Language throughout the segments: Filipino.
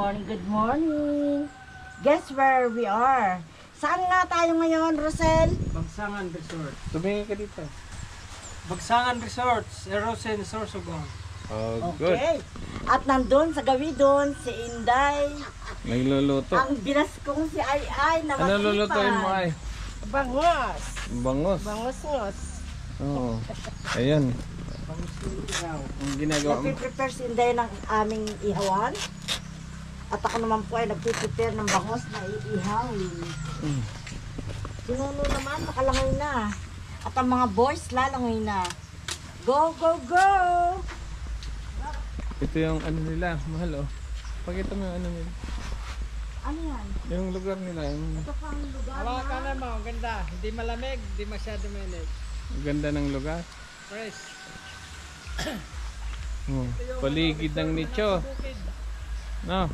morning, good morning. Guess where we are? Saan nga tayo ngayon, Rosel? Bagsangan Resort. Tumingin ka dito. Bagsangan Resorts, Erosen, Sorsogon. Oh, good. Okay. At nandun sa gawi doon, si Inday. Nagluluto. Ang binas kong si Ay na Ano lulutuin mo ay? Bangos. Bangos. Bangos-ngos. Oo. Ayan. Ang ginagawa mo. Nagpiprepare si Inday ng aming ihawan. At ako naman po ay nagpiprepare ng bangos na iihawin. Si Nuno naman nakalangoy na. At ang mga boys lalangoy na. Go, go, go! Ito yung ano nila, mahal oh. Pakita mo yung ano nila. Ano yan? Yung lugar nila. Yung Ito pang lugar Hawakan na. mo, ganda. Hindi malamig, hindi masyado mainit. ganda ng lugar. Fresh. Oh. Paligid ng nicho. Bukid. No.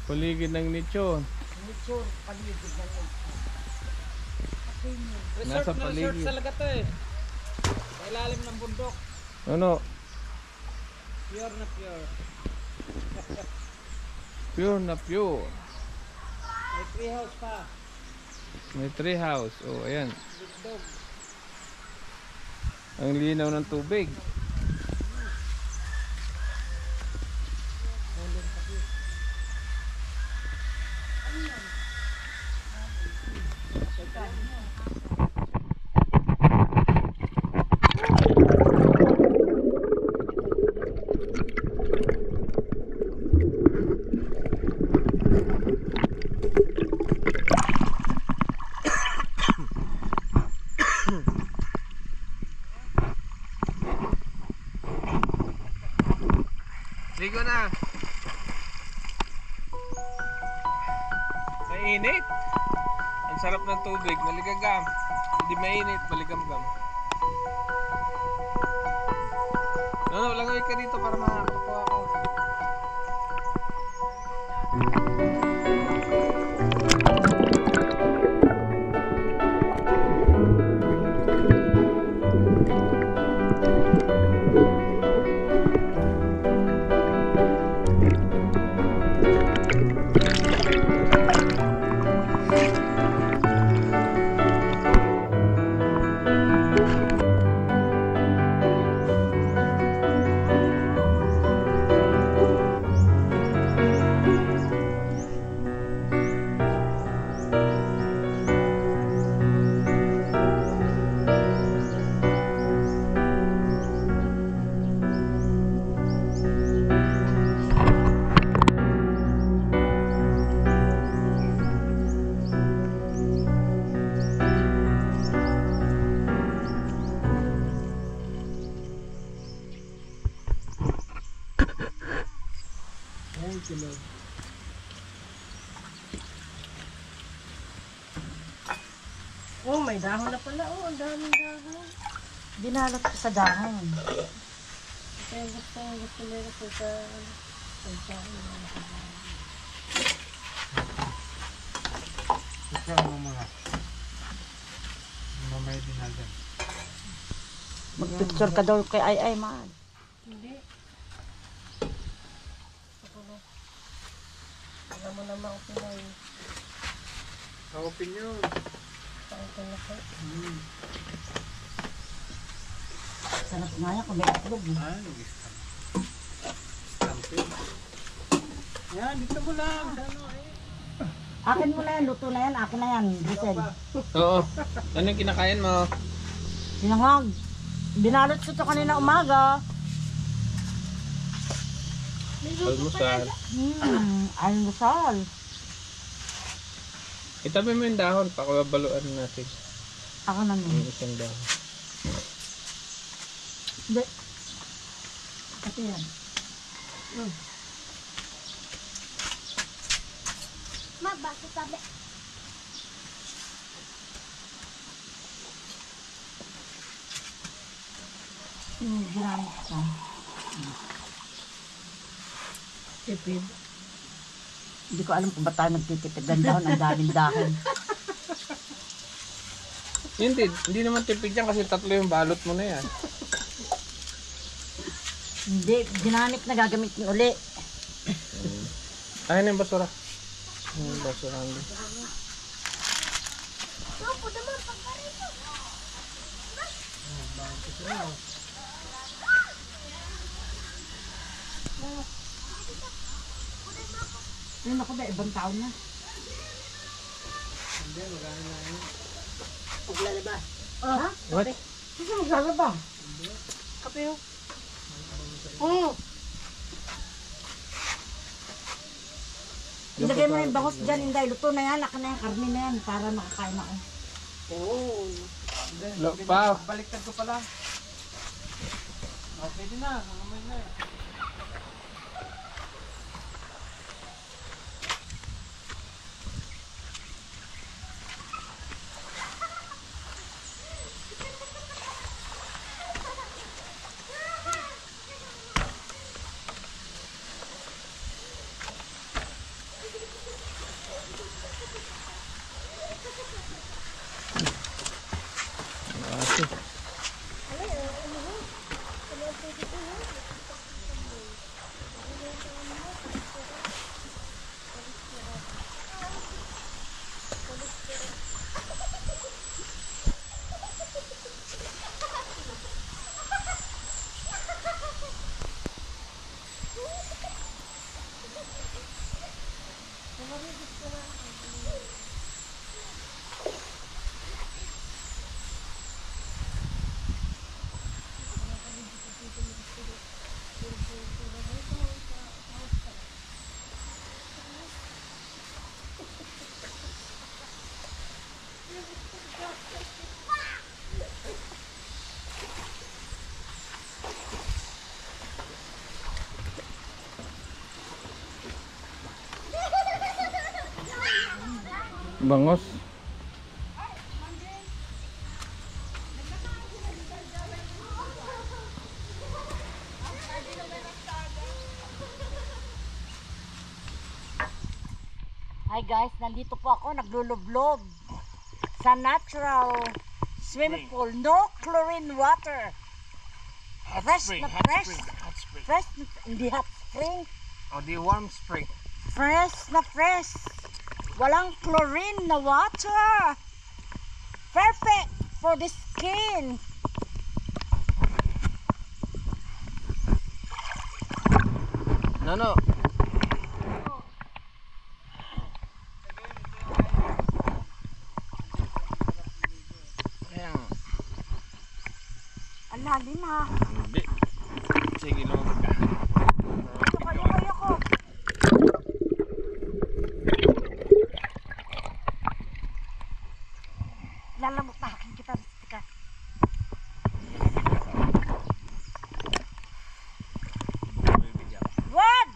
Paligid ng nicho. Nature, paligid na yun. Resort Nasa na resort paligid. talaga to eh. Sa ilalim ng bundok. Ano? Pure na pure. Pure na pure. May tree house pa. May tree house. Oh, ayan. Big dog. Ang linaw ng tubig. Ligo na. Mainit. Ang sarap ng tubig, maligagam. Hindi mainit, maligam-gam. No, langoy ka dito para makakuha ka. Oh, may dahon na pala. Oh, ang daming dahon. Dinalot ko sa dahon. Kaya gusto nila po sa ikaw mo mga mamay din natin. Mag-picture ka daw kay Ay man. Hindi. Alam mo naman ako Pinoy. Ang opinion. Sarap nga yan kung may itlog. Yan, dito mo lang. Ano eh? Akin mo na yan, luto na yan, akin na yan, Giselle. Oo. Ano yung kinakain mo? Sinangag. Binalot ko ito kanina umaga. Almusal. Almusal. Itabi mo yung dahon, pakabaluan natin. Ako na nun. Yung isang dahon. Hindi. Kasi yan. Ma, basta tabi. Ginamit ka. Tipid. Hindi ko alam kung ba't tayo nagtitipid ng dahon, ang daming dahon. Hindi naman tipid yan kasi tatlo yung balot mo na yan. Hindi, ginamit na gagamitin uli. Ayun yung basura. Yung basura. Opo naman, pagkarito. Ayun ako ba, ibang taon na. Paglalaba. Ha? What? Sino maglalaba? Kape ho. Oo. Ilagay mo yung bangos dyan, Inday. Luto na yan, naka na yan, karne na yan, para makakain ako. Oo. Pa. Baliktad ko pala. Oh, pwede na. Nangamay na eh. Bangos. Hi guys, nandito po ako, naglulublob sa natural swimming pool. No chlorine water. Fresh na fresh. Hot spring. Fresh, hindi hot spring. O di warm spring. Fresh na fresh. Walang chlorine na water. Perfect for the skin. No. Ayan. Ang lalim ha. Hindi. Sige, lumabag ka. Ayoko. Lalamot na akin kita. Tika. Wag!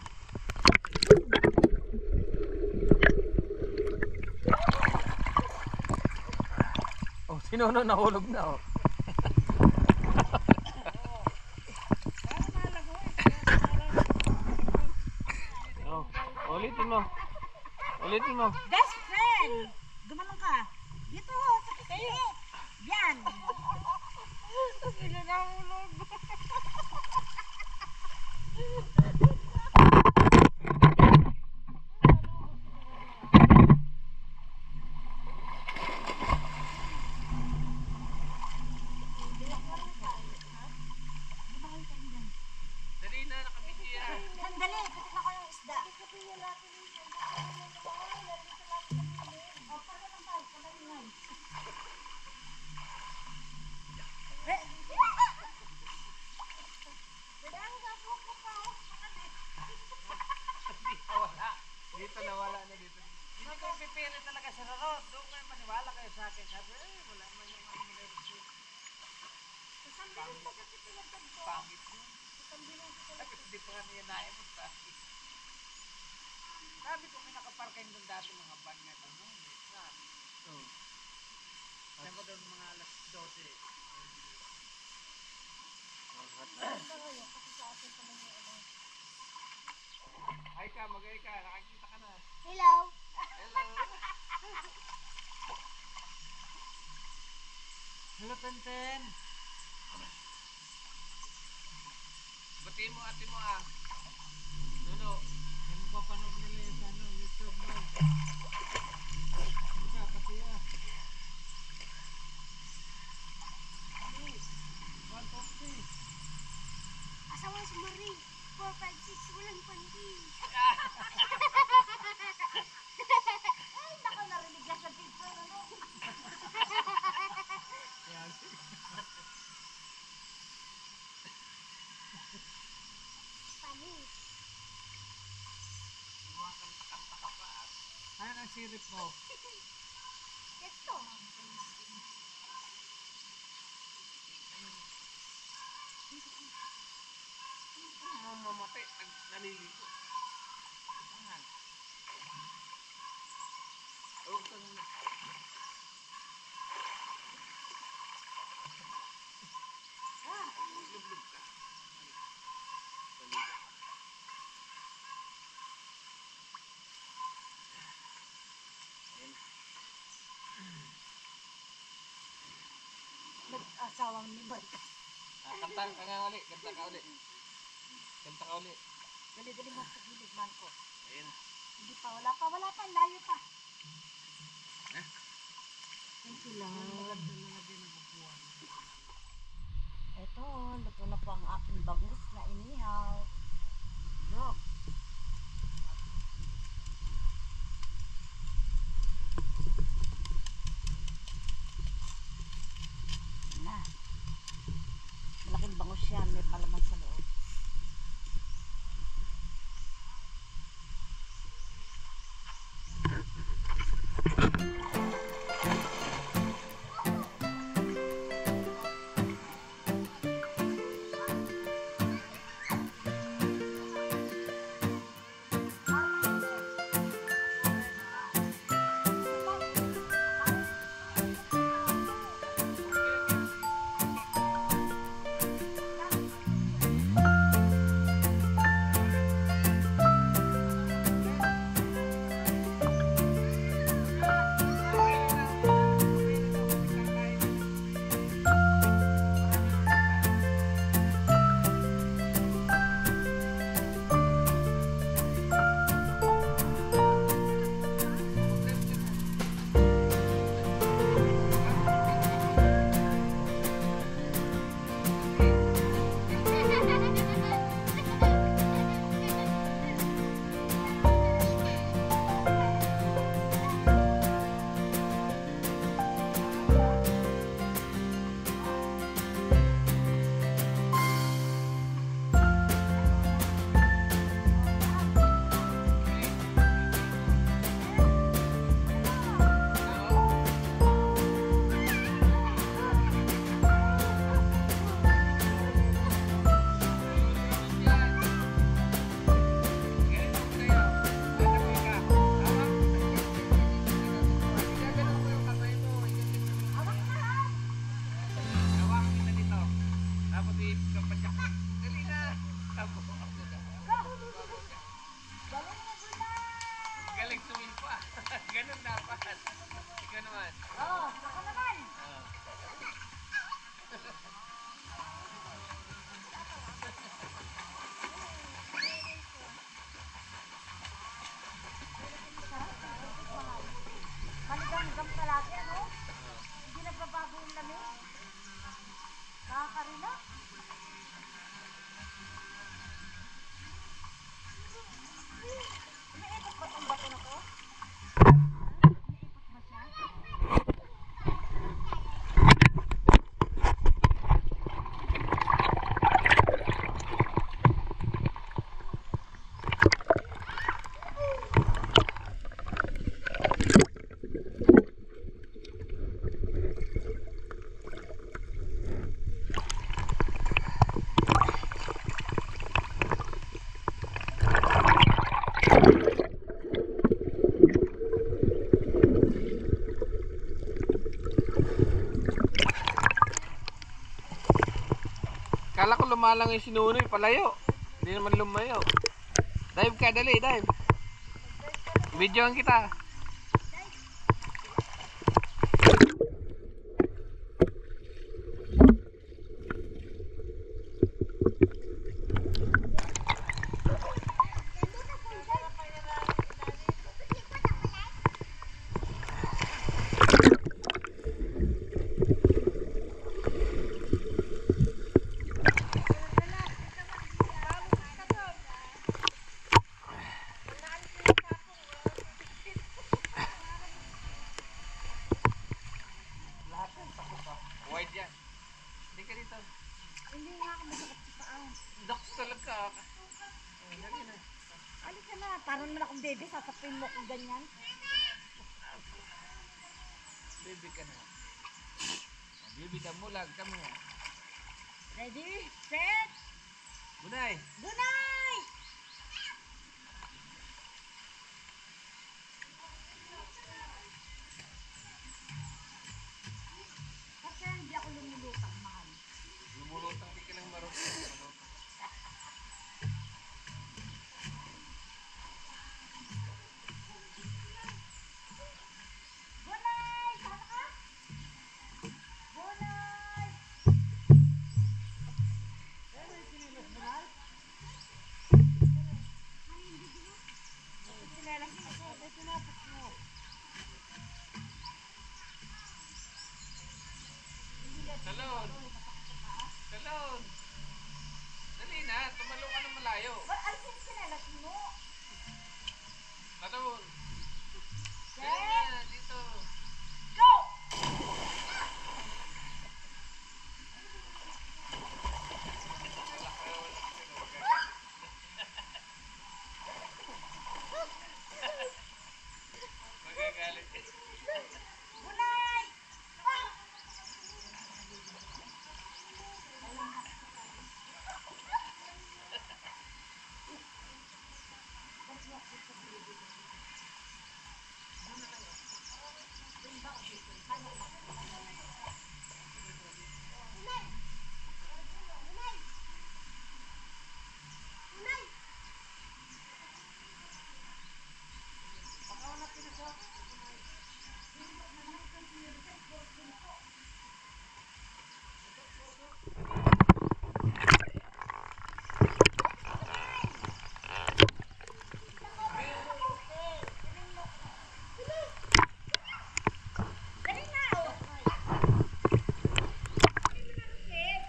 Oh, sinuno nahulog na oh. Oh, ulitin mo. Ulitin mo. Best friend! Gumanong ka. Dito, sa kisit. Yan. Sino nahulog? Dali na, nakabiti yan. Sandali, pitik na ko yung isda. Dito nawala na dito. Hindi ko pipili talaga sa Rorot. Doon kayo maniwala kayo sa akin. Sabi, wala man yung mga nilirosyo. Pangit mo. Hindi pa nga niya naimot sa akin. Sabi ko, kinakaparking doon dati mga van nga doon. Sabi ko doon mga alas 12. Ay ka, mag-ay ka. Nakakita ka na. Hello. Hello, Tenten. Batiin mo ate mo ah. Nuno. Mapapanood nila yun sa ano, YouTube mo. Ika, pati ah. 150. Asawa si Marie. 4, 5, 6, walang panty. Ay, nako, narinig yan sa picture, ano? Panis. Ayan ang sirip mo. Ito. Mamamatay, naliligo. Ayan. Huwag kang lublub ka. Nag-asawang ni Bal. Kanta ka nga ulit, kanta ka ulit. Kanta ka ulit. Dali-dali mo sa gilid, man ko. Ayan. Hindi pa, wala pa, layo pa. Thank you, Lord. Ito, luto na po ang aking bangus na inihaw. Look. Na. Malaking bangus yan, may palaman sa loob. Galing sumilpa. Ganun dapat. Ikaw naman. Oo, ako naman. Maligang-gam palagi, ano? Hindi nagbabago yung lamig. Nakakarelax. Umiikot ba itong bato na to? Umiikot ba siya? Kala ko lumalang yung sinunoy, palayo. Hindi naman lumayo. Dive ka, dali, dive. Videoan kita. Dox talaga. Dali na. Halika na, parang naman akong baby, sasapin mo kung ganyan. Baby ka na. Baby ka mulag kami. Ready, set, Bunay. Bunay! Kasi hindi ako lumulutang, mahal. Lumulutang di ka lang marunong. Bunay! Sana ka? Bunay! Ano yung sinilas, Bunay? Sinilas mo ako, may tinapos mo. Talon. Talon. Dali na, tumalo ka ng malayo. Ba't alisin yung sinilas mo? Talon. Dali na, dito. Go! Magagalit. Bunay! Ah! Dali na, oh.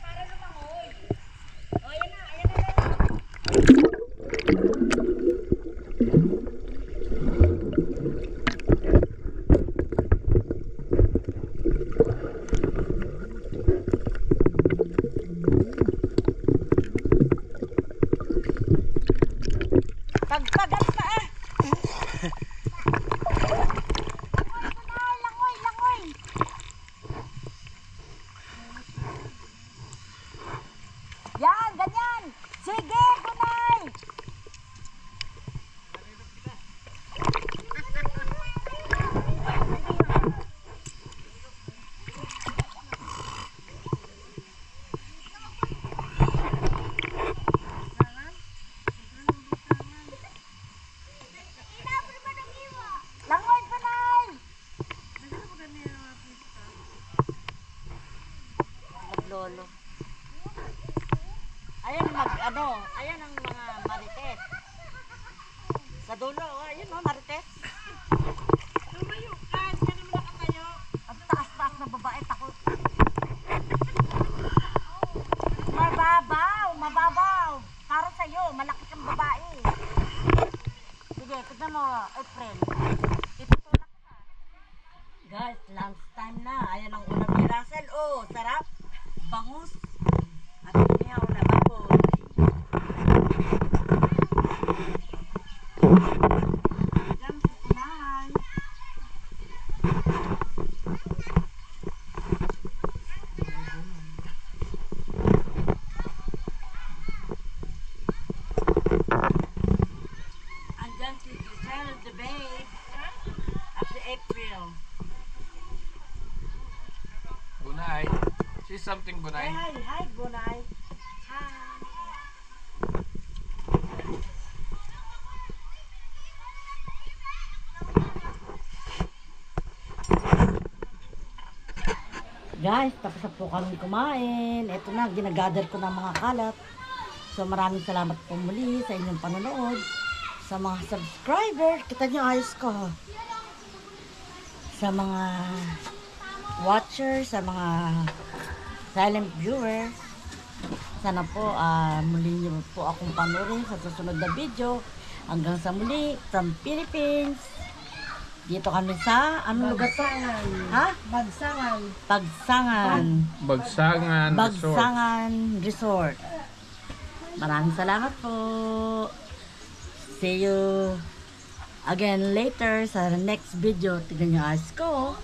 Para lumangoy. Oh, ayan na, ayan na. Pagpagat ka ah. Langoy, langoy. Yan, ganyan. Sige, Bunay. Langoy, Bunay. Maglolo. Ayan ayan ang mga marites. Sa dulo, oh, ayun oh, marites. Tumayo ka, hindi ka naman nakatayo. Ang taas-taas na babae, takot. Mababaw, mababaw. Para sa'yo, malaki kang babae. Sige, tignan mo, April. Itutulak ka. Guys, lunch time na. Ayan ang ulam ni Russell. Oh, sarap. Bangus. At inihaw na baboy. Jam sa kunay. Andyan si Giselle, the babe. At si April. Bunay. See something, Say Bunay? hi, hi, Bunay. Hi. Guys, tapos na po kami kumain. Ito na, ginagather ko ng mga kalat. So maraming salamat po muli sa inyong panonood. Sa mga subscribers, kita nyo ayos ko. Sa mga watchers, sa mga silent viewers, sana po muli nyo po akong panoorin sa susunod na video. Hanggang sa muli, from Philippines. Dito kami sa, anong lugar to? Ha? Bagsangan. Bagsangan. Bagsangan Resort. Bagsangan Resort. Maraming salamat po. See you again later sa next video. Tignan nyo eyes ko.